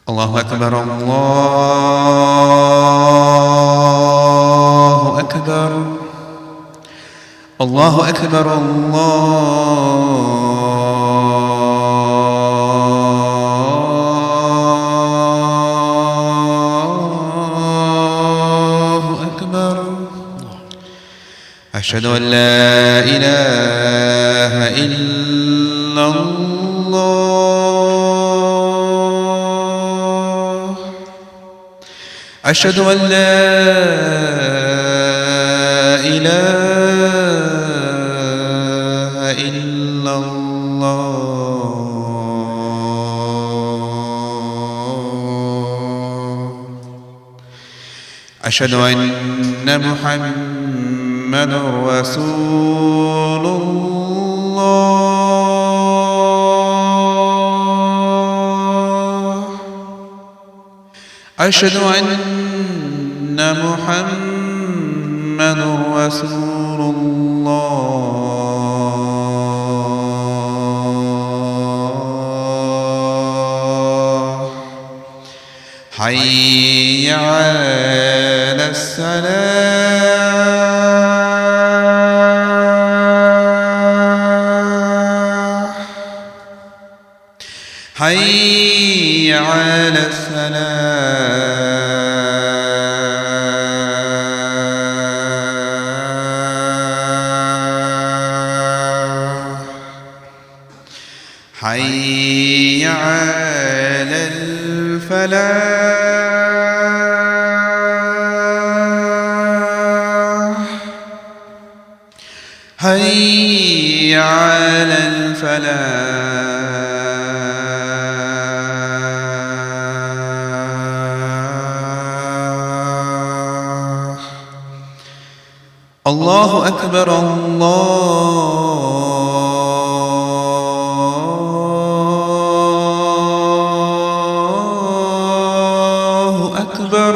الله أكبر الله أكبر الله أكبر الله أكبر. أشهد أن لا إله إلا الله. أشهد أن لا إله إلا الله. أشهد أن محمد رسول الله. أشهد أن محمد رسول الله. حي على الصلاة. حي على الصلاة. حي على الفلاح. حي على الفلاح. الله أكبر الله أكبر.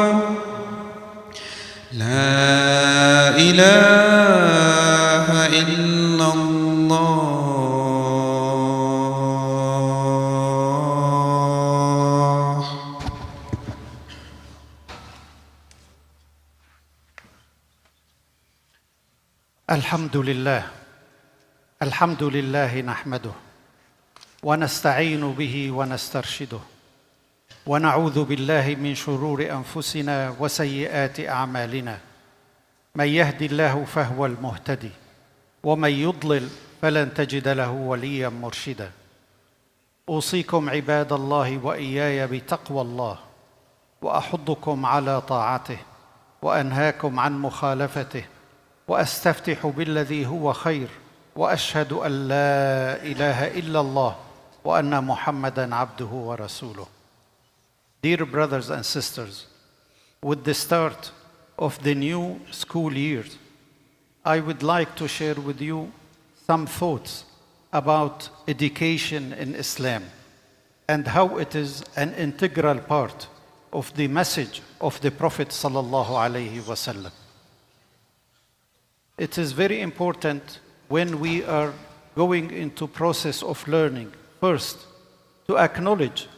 لا إله إلا الله. الحمد لله نحمده ونستعين به ونسترشده ونعوذ بالله من شرور أنفسنا وسيئات أعمالنا. من يهد الله فهو المهتدي ومن يضلل فلن تجد له وليا مرشدا. أوصيكم عباد الله وإياي بتقوى الله، وأحضكم على طاعته وأنهاكم عن مخالفته، وأستفتح بالذي هو خير، وأشهد أن لا إله إلا الله وأن محمدًا عبده ورسوله. Dear brothers and sisters, with the start of the new school year, I would like to share with you some thoughts about education in Islam and how it is an integral part of the message of the Prophet sallallahu alaihi wasallam. It is very important when we are going into process of learning, first to acknowledge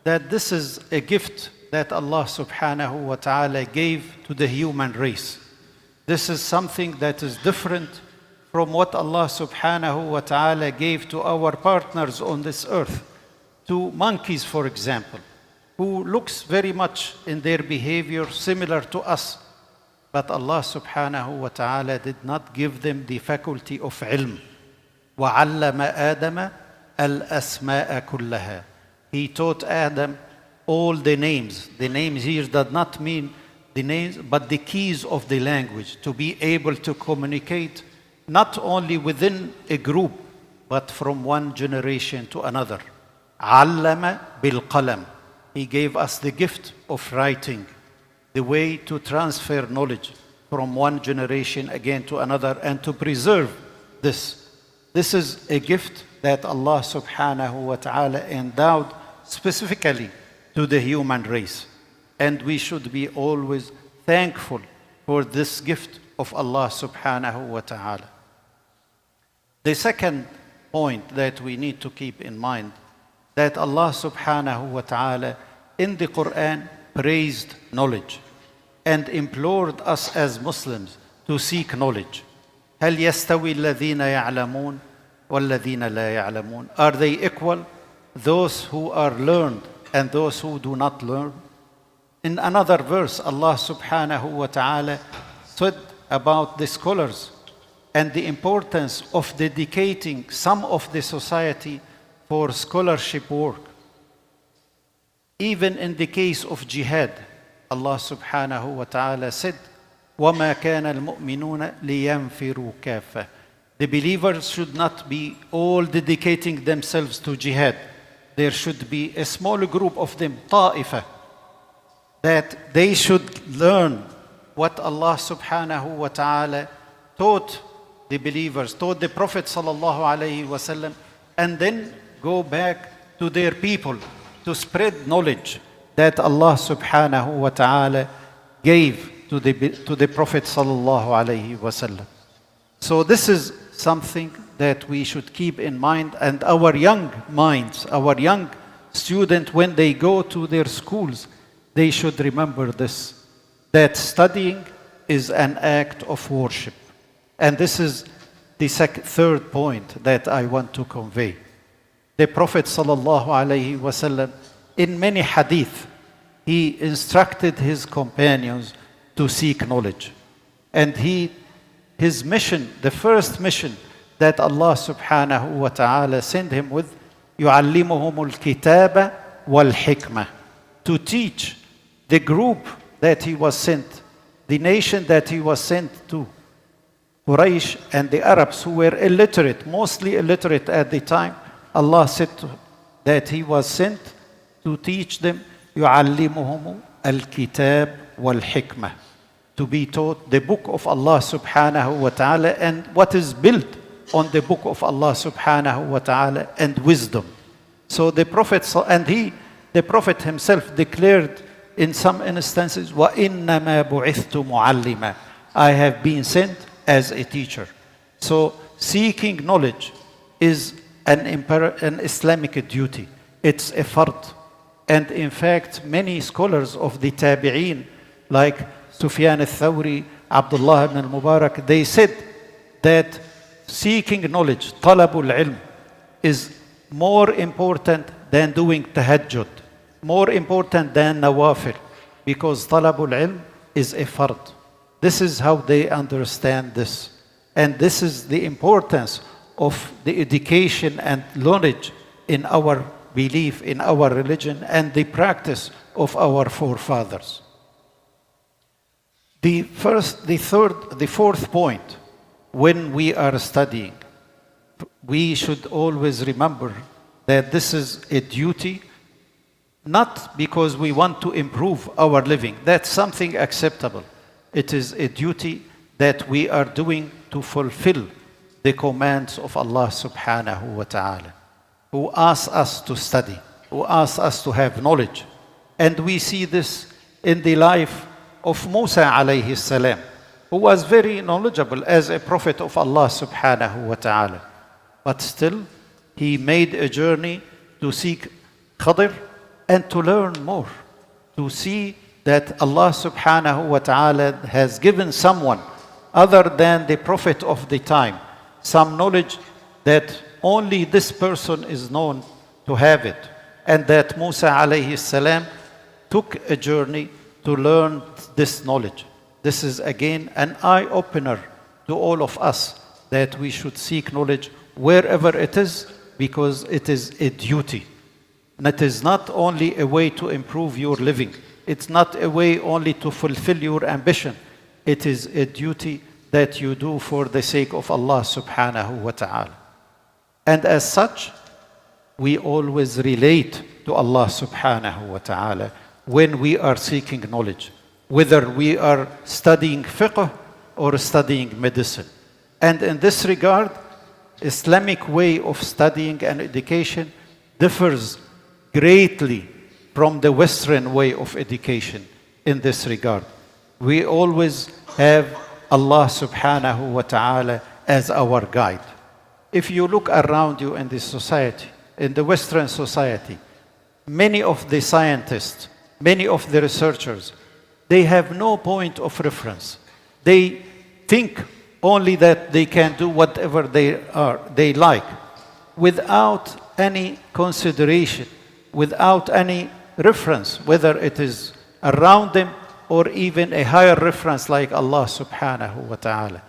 that this is a gift that Allah subhanahu wa ta'ala gave to the human race. This is something that is different from what Allah subhanahu wa ta'ala gave to our partners on this earth, to monkeys, for example, who looks very much in their behavior similar to us. But Allah subhanahu wa ta'ala did not give them the faculty of ilm. وَعَلَّمَ آدَمَ الْأَسْمَاءَ كُلَّهَا. He taught Adam all the names. The names here does not mean the names, but the keys of the language, to be able to communicate not only within a group, but from one generation to another. عَلَّمَ بِالْقَلَمِ. He gave us the gift of writing, the way to transfer knowledge from one generation again to another and to preserve this. This is a gift that Allah subhanahu wa ta'ala endowed specifically to the human race. And we should be always thankful for this gift of Allah subhanahu wa ta'ala. The second point that we need to keep in mind, that Allah subhanahu wa ta'ala in the Quran praised knowledge and implored us as Muslims to seek knowledge. هل يستوي الذين يعلمون والذين لا يعلمون? Are they equal, those who are learned and those who do not learn? In another verse, Allah subhanahu wa ta'ala said about the scholars and the importance of dedicating some of the society for scholarship work. Even in the case of jihad, Allah subhanahu wa ta'ala said, وَمَا كَانَ الْمُؤْمِنُونَ لِيَنْفِرُوا كَافَةً. The believers should not be all dedicating themselves to jihad. There should be a small group of them, طائفة, that they should learn what Allah subhanahu wa ta'ala taught the believers, taught the Prophet sallallahu alaihi wasallam, and then go back to their people to spread knowledge that Allah subhanahu wa ta'ala gave to the Prophet sallallahu alaihi wasallam. So this is something that we should keep in mind, and our young minds, our young students, when they go to their schools, they should remember this, that studying is an act of worship. And this is the third point that I want to convey. The Prophet sallallahu alaihi wasallam, in many hadith, he instructed his companions to seek knowledge. And his mission, the first mission that Allah subhanahu wa ta'ala sent him with, يُعَلِّمُهُمُ الْكِتَابَ وَالْحِكْمَةِ, to teach the group that he was sent, the nation that he was sent to, Quraysh and the Arabs, who were illiterate, mostly illiterate at the time. Allah said that he was sent to teach them, يُعَلِّمُهُمُ الْكِتَابَ وَالْحِكْمَةِ, to be taught the book of Allah subhanahu wa ta'ala and what is built on the book of Allah subhanahu wa ta'ala, and wisdom. So the Prophet, the Prophet himself declared in some instances, وَإِنَّمَا بُعِثْتُ مُعَلِّمًا, I have been sent as a teacher. So seeking knowledge is an Islamic duty. It's a fard. And in fact, many scholars of the Tabi'een, like Sufyan al-Thawri, Abdullah ibn al-Mubarak, they said that seeking knowledge, talabul ilm, is more important than doing tahajjud, more important than nawafil, because talabul ilm is a fard. This is how they understand this. And this is the importance of the education and knowledge in our belief, in our religion, and the practice of our forefathers. The fourth point, when we are studying, we should always remember that this is a duty, not because we want to improve our living. That's something acceptable. It is a duty that we are doing to fulfill the commands of Allah subhanahu wa ta'ala, who asks us to study, who asks us to have knowledge. And we see this in the life of Musa alayhi salam, who was very knowledgeable as a prophet of Allah subhanahu wa ta'ala. But still, he made a journey to seek Khadir and to learn more, to see that Allah subhanahu wa ta'ala has given someone other than the prophet of the time some knowledge that only this person is known to have it, and that Musa alayhi salam took a journey to learn this knowledge. This is again an eye-opener to all of us, that we should seek knowledge wherever it is, because it is a duty. And it is not only a way to improve your living. It's not a way only to fulfill your ambition. It is a duty that you do for the sake of Allah subhanahu wa ta'ala. And as such, we always relate to Allah subhanahu wa ta'ala when we are seeking knowledge, whether we are studying fiqh or studying medicine. And in this regard, Islamic way of studying and education differs greatly from the Western way of education in this regard. We always have Allah subhanahu wa ta'ala as our guide. If you look around you in this society, in the Western society, many of the scientists, many of the researchers, they have no point of reference. They think only that they can do whatever they like, without any consideration, without any reference, whether it is around them or even a higher reference like Allah subhanahu wa ta'ala.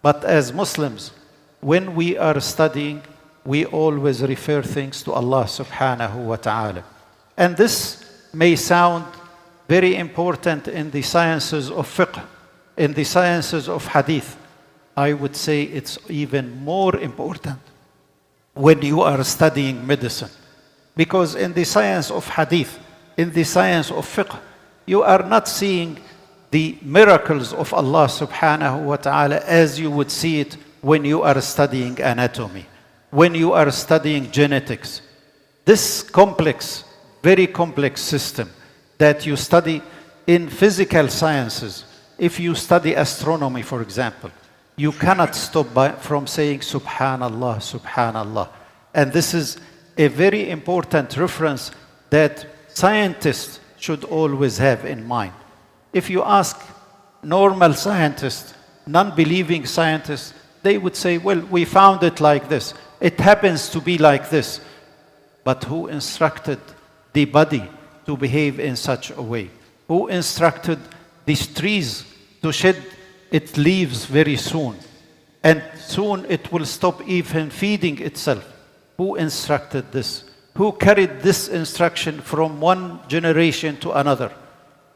But as Muslims, when we are studying, we always refer things to Allah subhanahu wa ta'ala. And this may sound very important in the sciences of fiqh, in the sciences of hadith. I would say it's even more important when you are studying medicine. Because in the science of hadith, in the science of fiqh, you are not seeing the miracles of Allah subhanahu wa ta'ala as you would see it when you are studying anatomy, when you are studying genetics. This complex, very complex system that you study in physical sciences, if you study astronomy, for example, you cannot stop from saying Subhanallah, Subhanallah. And this is a very important reference that scientists should always have in mind. If you ask normal scientists, non-believing scientists, they would say, well, we found it like this. It happens to be like this. But who instructed the body to behave in such a way? Who instructed these trees to shed its leaves very soon? And soon it will stop even feeding itself. Who instructed this? Who carried this instruction from one generation to another?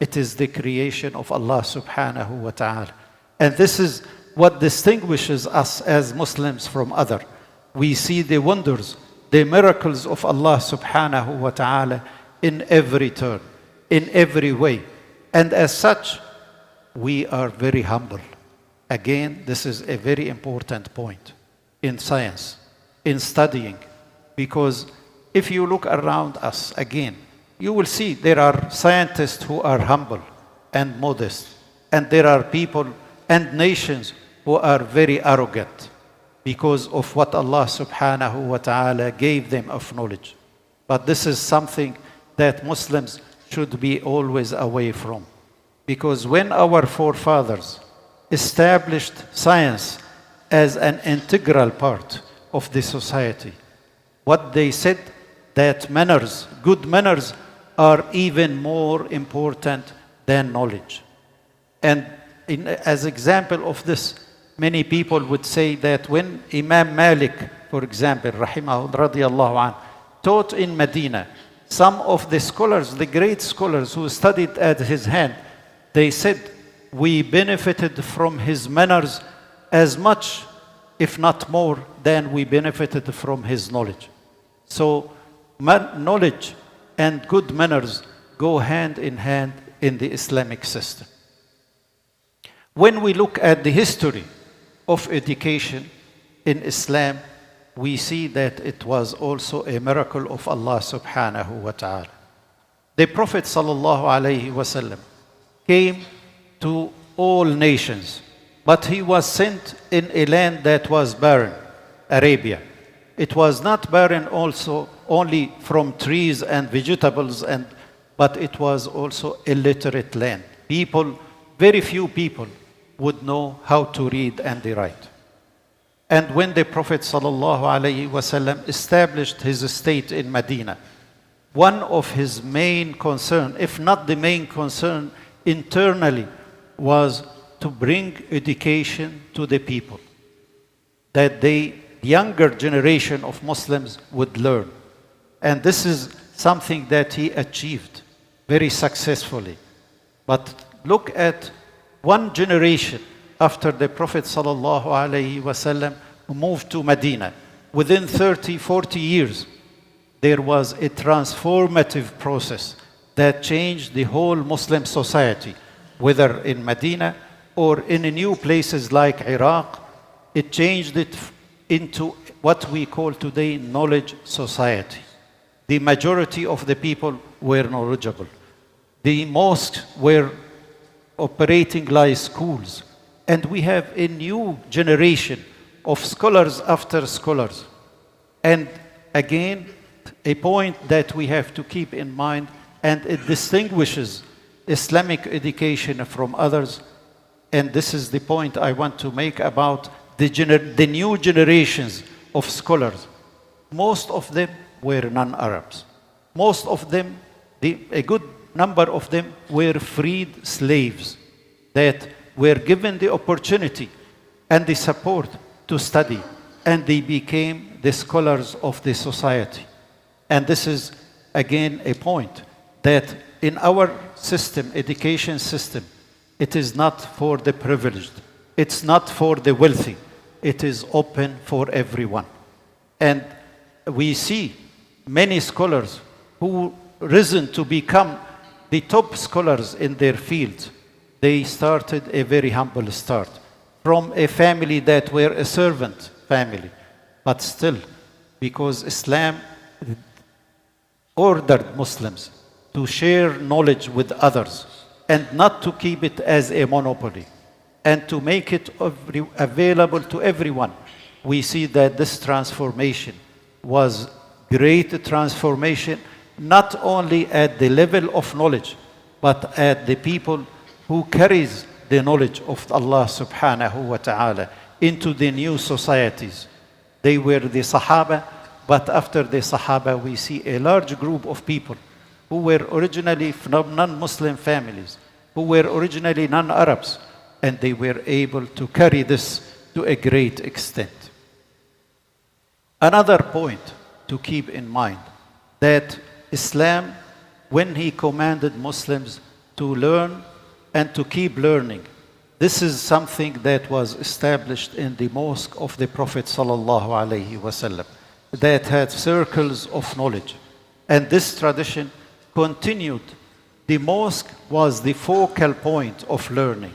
It is the creation of Allah subhanahu wa ta'ala. And this is what distinguishes us as Muslims from others. We see the wonders, the miracles of Allah subhanahu wa ta'ala in every turn, in every way. And as such, we are very humble. Again, this is a very important point in science, in studying, because if you look around us again, you will see there are scientists who are humble and modest, and there are people and nations who are very arrogant because of what Allah subhanahu wa ta'ala gave them of knowledge. But this is something that Muslims should be always away from. Because when our forefathers established science as an integral part of the society, what they said, that manners, good manners, are even more important than knowledge. And as example of this, many people would say that when Imam Malik, for example, rahimahullah radiyallahu anh, taught in Medina, some of the scholars, the great scholars who studied at his hand, they said, we benefited from his manners as much, if not more, than we benefited from his knowledge. So knowledge and good manners go hand in hand in the Islamic system. When we look at the history of education in Islam, we see that it was also a miracle of Allah subhanahu wa ta'ala. The Prophet sallallahu alayhi wasallam came to all nations, but he was sent in a land that was barren, Arabia. It was not barren also only from trees and vegetables, but it was also illiterate land. People, very few people would know how to read and write. And when the Prophet ﷺ established his estate in Medina, one of his main concern, if not the main concern internally, was to bring education to the people, that the younger generation of Muslims would learn. And this is something that he achieved very successfully. But look at one generation after the Prophet ﷺ moved to Medina. Within 30, 40 years, there was a transformative process that changed the whole Muslim society, whether in Medina or in new places like Iraq. It changed it into what we call today knowledge society. the majority of the people were knowledgeable. The mosques were operating like schools. And we have a new generation of scholars after scholars. And again, a point that we have to keep in mind, and it distinguishes Islamic education from others, and this is the point I want to make about the new generations of scholars. Most of them were non-Arabs. Most of them, a good number of them were freed slaves that were given the opportunity and the support to study, and they became the scholars of the society. And this is, again, a point that in our system, education system, it is not for the privileged. It's not for the wealthy. It is open for everyone. And we see many scholars who risen to become the top scholars in their field. They started a very humble start from a family that were a servant family. But still, because Islam ordered Muslims to share knowledge with others and not to keep it as a monopoly and to make it available to everyone, we see that this transformation was great transformation, not only at the level of knowledge, but at the people who carries the knowledge of Allah subhanahu wa ta'ala into the new societies. They were the Sahaba, but after the Sahaba we see a large group of people who were originally from non-Muslim families, who were originally non-Arabs, and they were able to carry this to a great extent. Another point to keep in mind, that Islam, when he commanded Muslims to learn and to keep learning, this is something that was established in the mosque of the Prophet sallallahu alaihi wasallam, that had circles of knowledge. And this tradition continued. The mosque was the focal point of learning.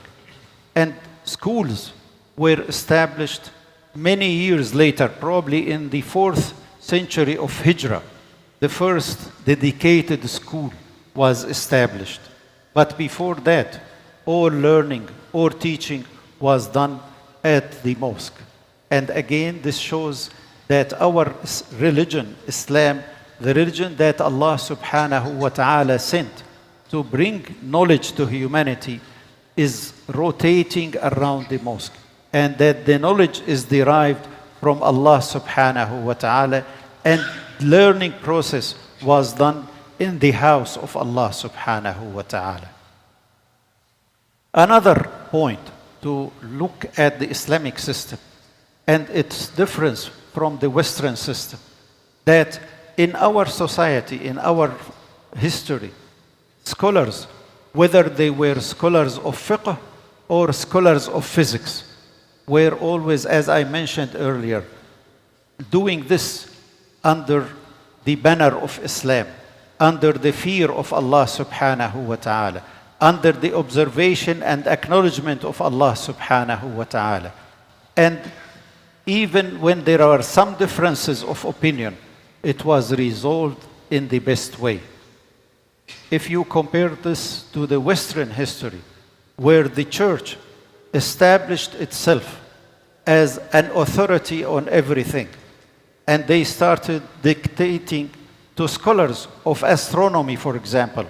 And schools were established many years later, probably in the 4th century of Hijrah. The first dedicated school was established. But before that, all learning or teaching was done at the mosque. And again, this shows that our religion, Islam, the religion that Allah subhanahu wa ta'ala sent to bring knowledge to humanity, is rotating around the mosque. And that the knowledge is derived from Allah subhanahu wa ta'ala, and learning process was done in the house of Allah subhanahu wa ta'ala. Another point to look at the Islamic system and its difference from the Western system, that in our society, in our history, scholars, whether they were scholars of fiqh or scholars of physics, were always, as I mentioned earlier, doing this under the banner of Islam, under the fear of Allah subhanahu wa ta'ala, under the observation and acknowledgement of Allah subhanahu wa ta'ala. And even when there are some differences of opinion, it was resolved in the best way. If you compare this to the Western history, where the church established itself as an authority on everything, and they started dictating to scholars of astronomy, for example,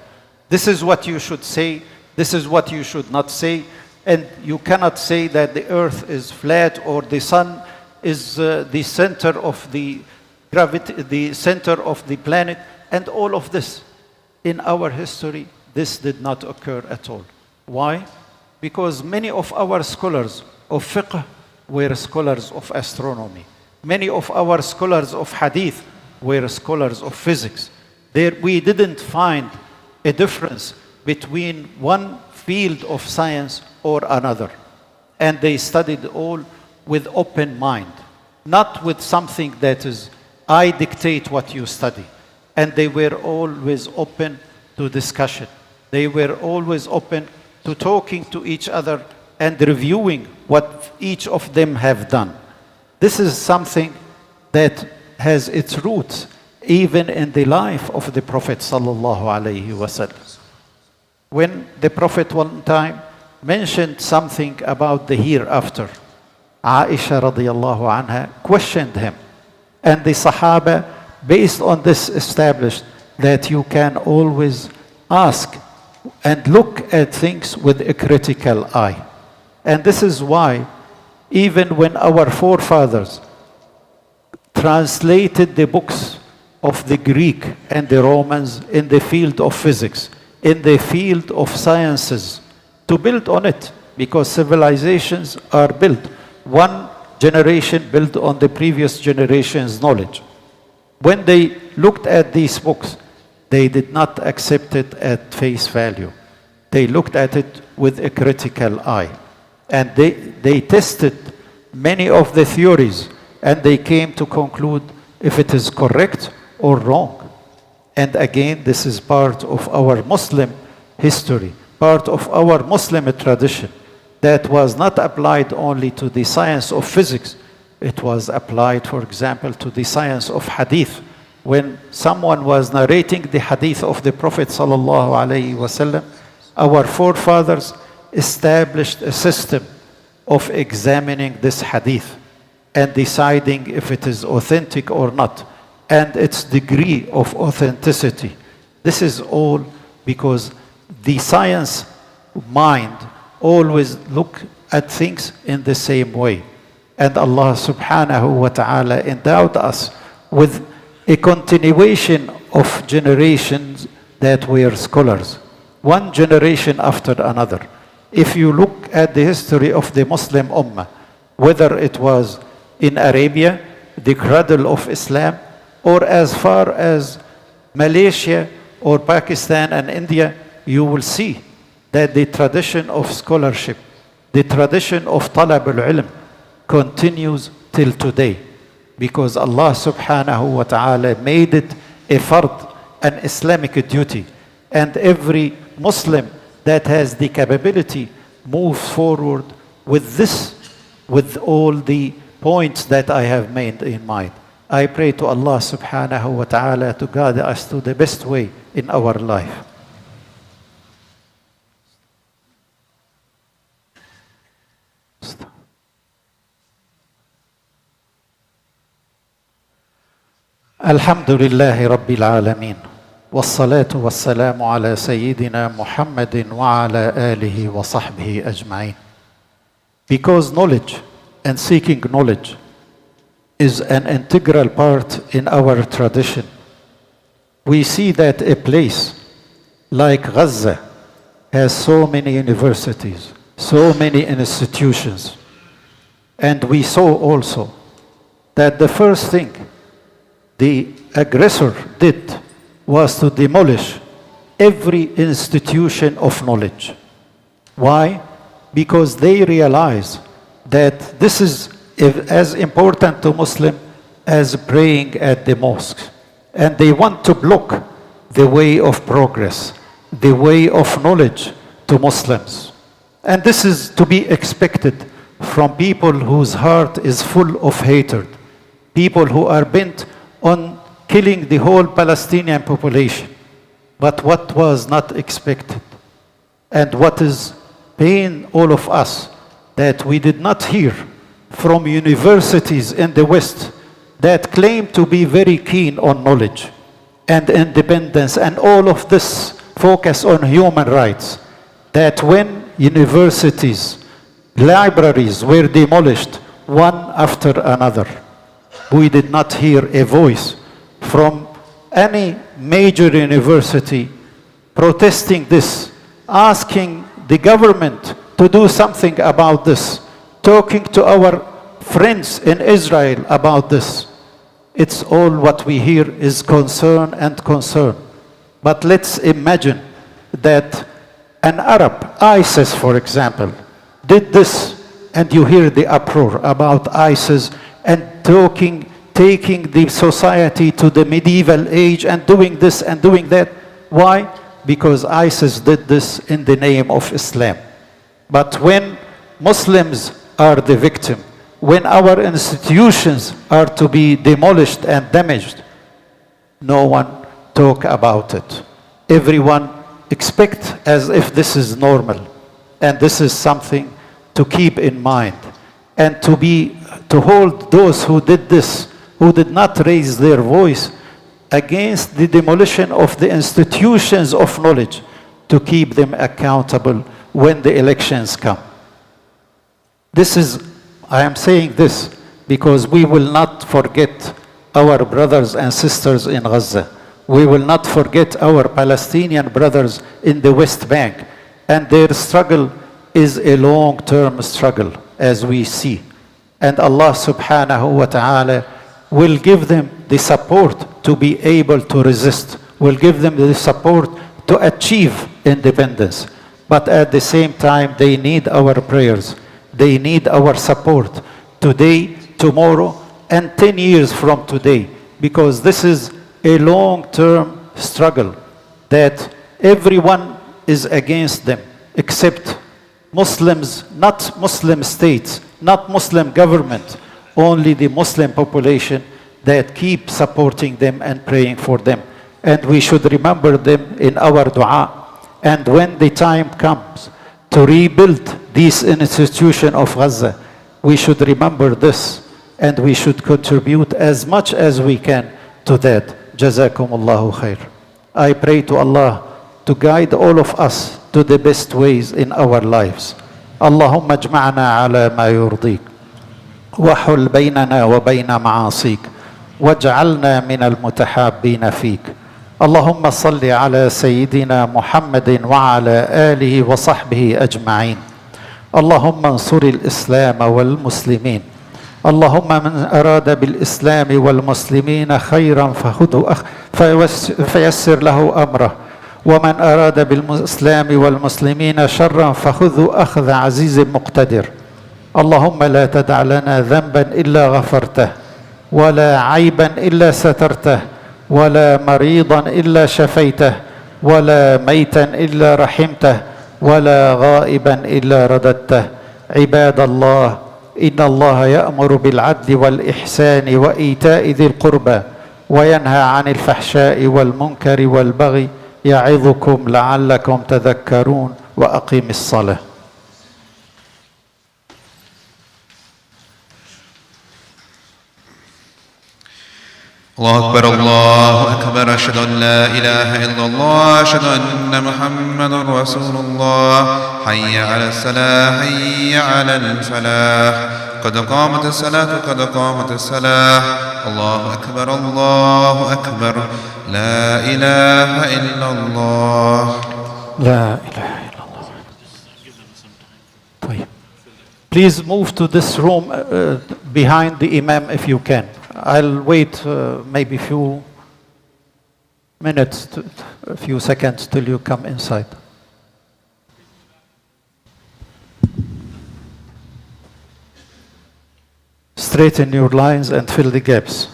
this is what you should say, this is what you should not say, and you cannot say that the earth is flat or the sun is the center of the gravity, the center of the planet, and all of this. In our history, this did not occur at all. Why? Because many of our scholars of fiqh were scholars of astronomy. Many of our scholars of hadith were scholars of physics. We didn't find a difference between one field of science or another. And they studied all with open mind, not with something that is, I dictate what you study. And they were always open to discussion. They were always open to talking to each other and reviewing what each of them have done. This is something that has its roots even in the life of the Prophet sallallahu alaihi wasallam. When the Prophet one time mentioned something about the hereafter, Aisha radiallahu anha questioned him. And the Sahaba, based on this, established that you can always ask and look at things with a critical eye. And this is why, even when our forefathers translated the books of the Greek and the Romans in the field of physics, in the field of sciences, to build on it, because civilizations are built. One generation built on the previous generation's knowledge. When they looked at these books, they did not accept it at face value. They looked at it with a critical eye. And they tested many of the theories, and they came to conclude if it is correct or wrong. And again, this is part of our Muslim history, part of our Muslim tradition, that was not applied only to the science of physics. It was applied, for example, to the science of hadith. When someone was narrating the hadith of the Prophet sallallahu alaihi wasallam, our forefathers established a system of examining this hadith and deciding if it is authentic or not, and its degree of authenticity. This is all because the science mind always look at things in the same way. And Allah subhanahu wa ta'ala endowed us with a continuation of generations that were scholars, one generation after another. If you look at the history of the Muslim Ummah, whether it was in Arabia, the cradle of Islam, or as far as Malaysia or Pakistan and India, you will see that the tradition of scholarship, the tradition of talab al-ilm continues till today, because Allah subhanahu wa ta'ala made it a fard, an Islamic duty, and every Muslim that has the capability moves forward with this, with all the points that I have made in mind. I pray to Allah subhanahu wa ta'ala to guide us to the best way in our life. الحمد لله رب العالمين والصلاة والسلام على سيدنا محمد وعلى آله وصحبه أجمعين. Because knowledge and seeking knowledge is an integral part in our tradition, we see that a place like Gaza has so many universities, so many institutions. And we saw also that the first thing the aggressor did was to demolish every institution of knowledge. Why? Because they realize that this is as important to Muslim as praying at the mosque. And they want to block the way of progress, the way of knowledge to Muslims. And this is to be expected from people whose heart is full of hatred, people who are bent on killing the whole Palestinian population. But what was not expected, and what is pain all of us, that we did not hear from universities in the West that claim to be very keen on knowledge and independence and all of this focus on human rights, that when universities, libraries were demolished one after another, we did not hear a voice from any major university protesting this, asking the government to do something about this, talking to our friends in Israel about this. It's all what we hear is concern and concern. But let's imagine that an Arab, ISIS for example, did this, and you hear the uproar about ISIS and taking the society to the medieval age and doing this and doing that. Why? Because ISIS did this in the name of Islam. But when Muslims are the victim, when our institutions are to be demolished and damaged, no one talk about it. Everyone expect as if this is normal, and this is something to keep in mind, and to hold those who did this, who did not raise their voice against the demolition of the institutions of knowledge, to keep them accountable when the elections come. I am saying this because we will not forget our brothers and sisters in Gaza. We will not forget our Palestinian brothers in the West Bank. And their struggle is a long-term struggle, as we see. And Allah subhanahu wa ta'ala will give them the support to be able to resist, will give them the support to achieve independence. But at the same time, they need our prayers. They need our support today, tomorrow, and 10 years from today, because this is a long-term struggle that everyone is against them, except Muslims, not Muslim states, not Muslim government, only the Muslim population that keep supporting them and praying for them. And we should remember them in our dua. And when the time comes to rebuild this institution of Gaza, we should remember this, and we should contribute as much as we can to that. Jazakumullahu khair. I pray to Allah to guide all of us to the best ways in our lives. اللهم اجمعنا على ما يرضيك وحل بيننا وبين معاصيك واجعلنا من المتحابين فيك. اللهم صل على سيدنا محمد وعلى آله وصحبه أجمعين. اللهم انصر الإسلام والمسلمين. اللهم من أراد بالإسلام والمسلمين خيرا فيسر له أمره، ومن أراد بالإسلام والمسلمين شرا فخذه أخذ عزيز مقتدر. اللهم لا تدع لنا ذنبا إلا غفرته، ولا عيبا إلا سترته، ولا مريضا إلا شفيته، ولا ميتا إلا رحمته، ولا غائبا إلا رددته. عباد الله، إن الله يأمر بالعدل والإحسان وإيتاء ذي القربى وينهى عن الفحشاء والمنكر والبغي يعظكم لعلكم تذكرون. وأقيم الصلاة. الله أكبر الله أكبر. أشهد أن لا إله إلا الله، أشهد أن محمدا رسول الله. حي على الصلاة، حي على الفلاح، قد قامت الصلاة، قد قامت الصلاة. الله أكبر الله أكبر. لا إله إلا الله. لا إله إلا الله. طيب. Please move to this room behind the Imam if you can. I'll wait maybe a few minutes, a few seconds till you come inside. Straighten your lines and fill the gaps.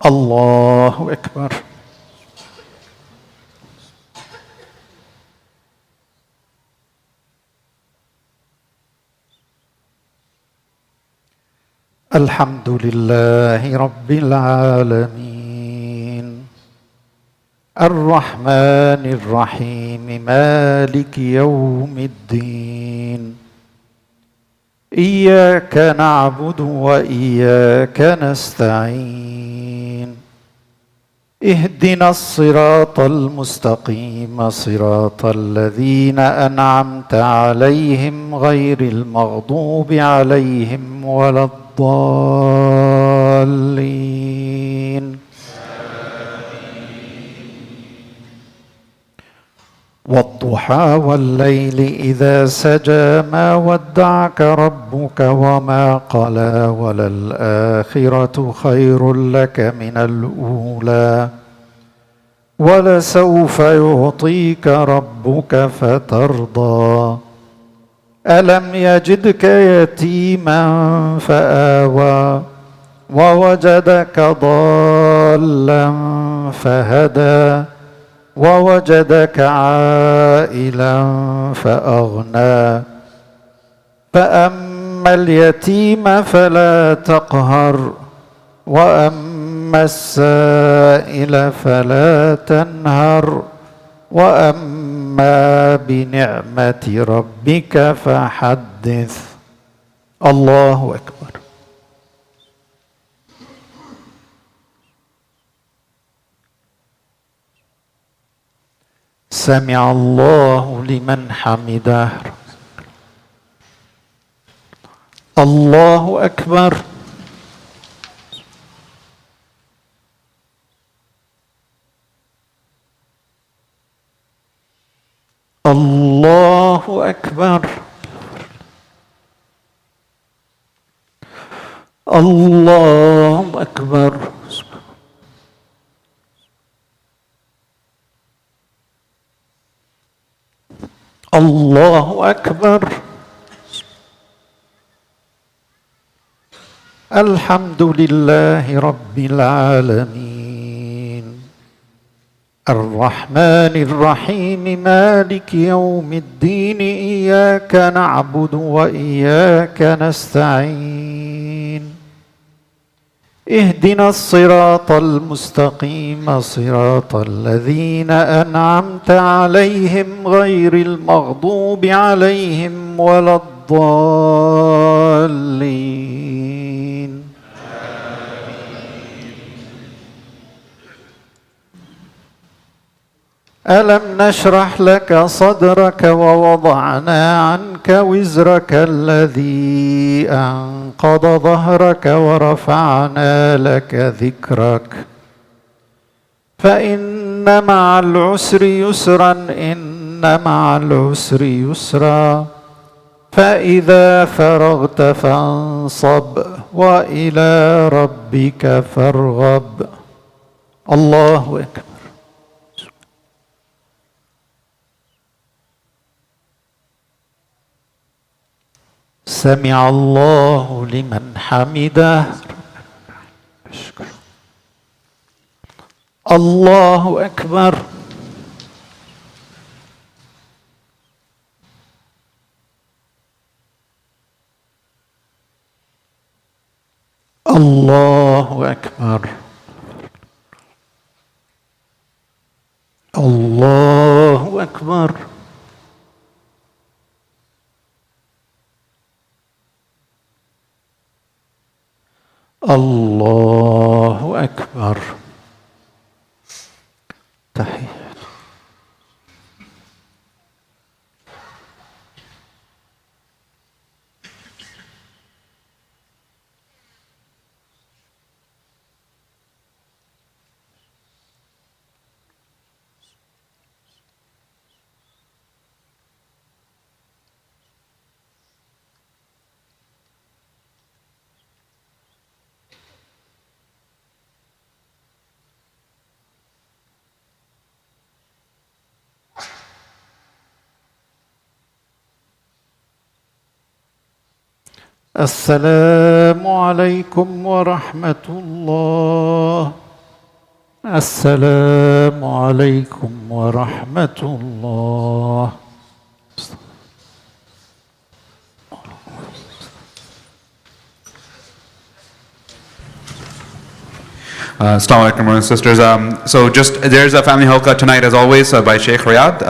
Allahu Akbar. الحمد لله رب العالمين الرحمن الرحيم مالك يوم الدين إياك نعبد وإياك نستعين اهدنا الصراط المستقيم صراط الذين أنعمت عليهم غير المغضوب عليهم ولا الضالين. والضحى والليل إذا سجى ما ودعك ربك وما قلى وللآخرة خير لك من الأولى ولسوف يعطيك ربك فترضى. ألم يجدك يتيما فآوى ووجدك ضالا فهدى ووجدك عائلا فأغنى فأما فأما اليتيم فلا تقهر وأما السائل فلا تنهر وأما بنعمة ربك فحدث. الله أكبر. سمع الله لمن حمده. الله أكبر. الله أكبر. الله أكبر. الله أكبر. الحمد لله رب العالمين الرحمن الرحيم مالك يوم الدين إياك نعبد وإياك نستعين اهدنا الصراط المستقيم صراط الذين أنعمت عليهم غير المغضوب عليهم ولا الضالين. ألم نشرح لك صدرك ووضعنا عنك وزرك الذي أنقض ظهرك ورفعنا لك ذكرك فإن مع العسر يسرا إن مع العسر يسرا فإذا فرغت فانصب وإلى ربك فارغب. الله أكبر. سمع الله لمن حمده. الله أكبر. الله أكبر. الله أكبر. الله أكبر. تحية. السلام عليكم ورحمة الله. السلام عليكم ورحمة الله. Assalamu alaikum, brothers and sisters. So there's a family halqa tonight as always by Sheikh Riyad.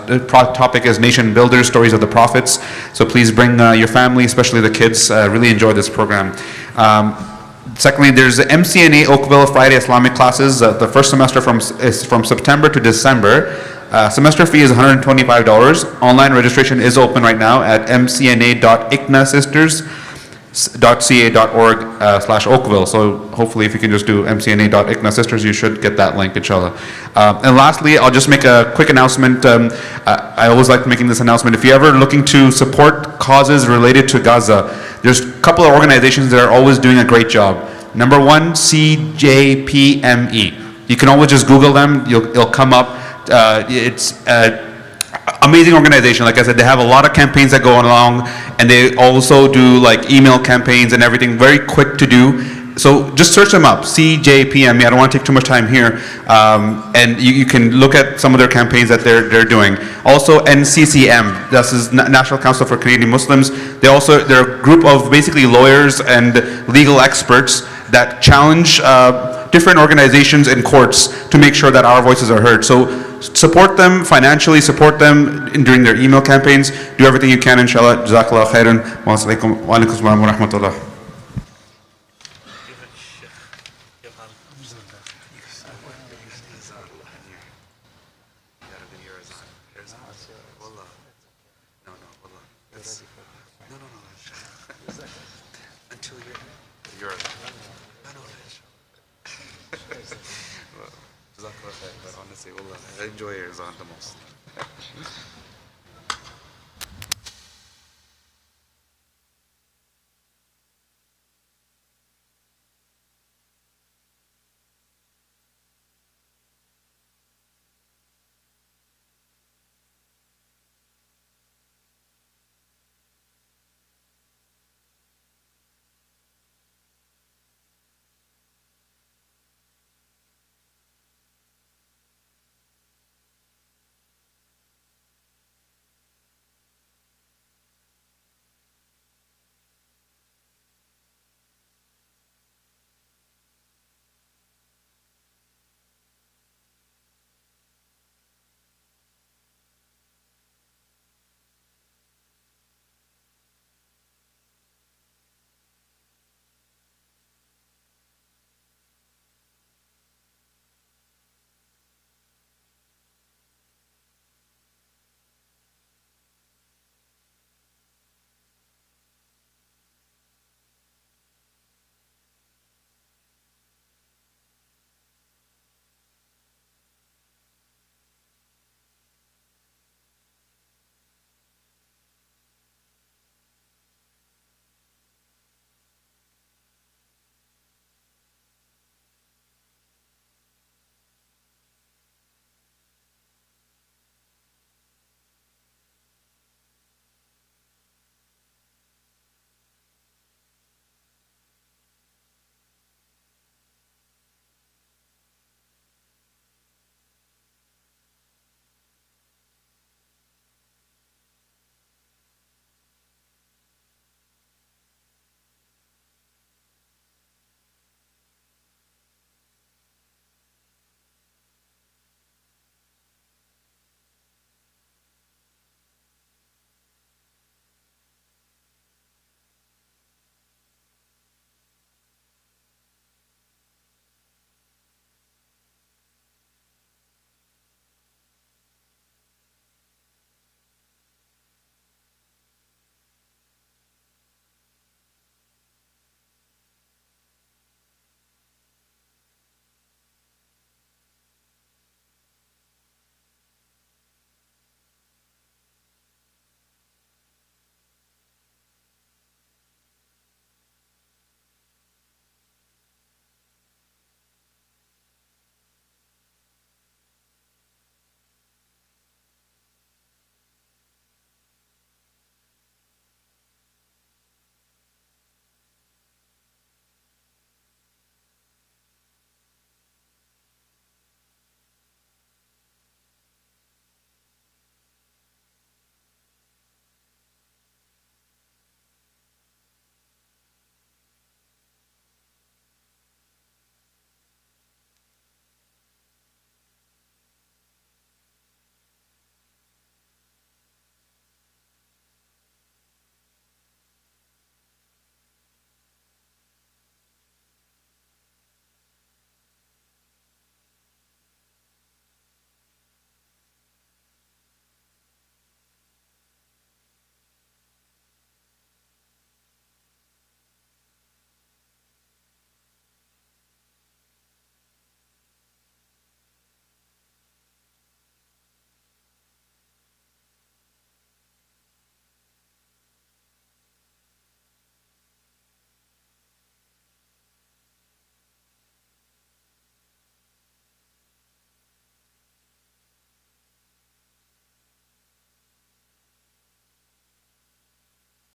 The topic is Nation Builders, Stories of the Prophets. So please bring your family, especially the kids. Really enjoy this program. Secondly, there's the MCNA Oakville Friday Islamic classes. The first semester is from September to December. Semester fee is $125. Online registration is open right now at mcna.icnasisters.ca.org/Oakville. So hopefully if you can just do mcna.icnasisters, you should get that link, inshallah. And lastly, I'll just make a quick announcement. I always like making this announcement. If you're ever looking to support causes related to Gaza, there's a couple of organizations that are always doing a great job. Number one, CJPME. You can always just Google them, it'll come up. It's amazing organization. Like I said, they have a lot of campaigns that go along, and they also do like email campaigns and everything, very quick to do. so just search them up, CJPME. I don't want to take too much time here. And you can look at some of their campaigns that they're doing. Also NCCM, this is National Council for Canadian Muslims. They're a group of basically lawyers and legal experts that challenge different organizations and courts to make sure that our voices are heard. So support them financially, support them during their email campaigns. Do everything you can, inshallah. Jazakallah khairan. Wa alaikum assalam wa rahmatullah. Honestly, I enjoy yours on the most.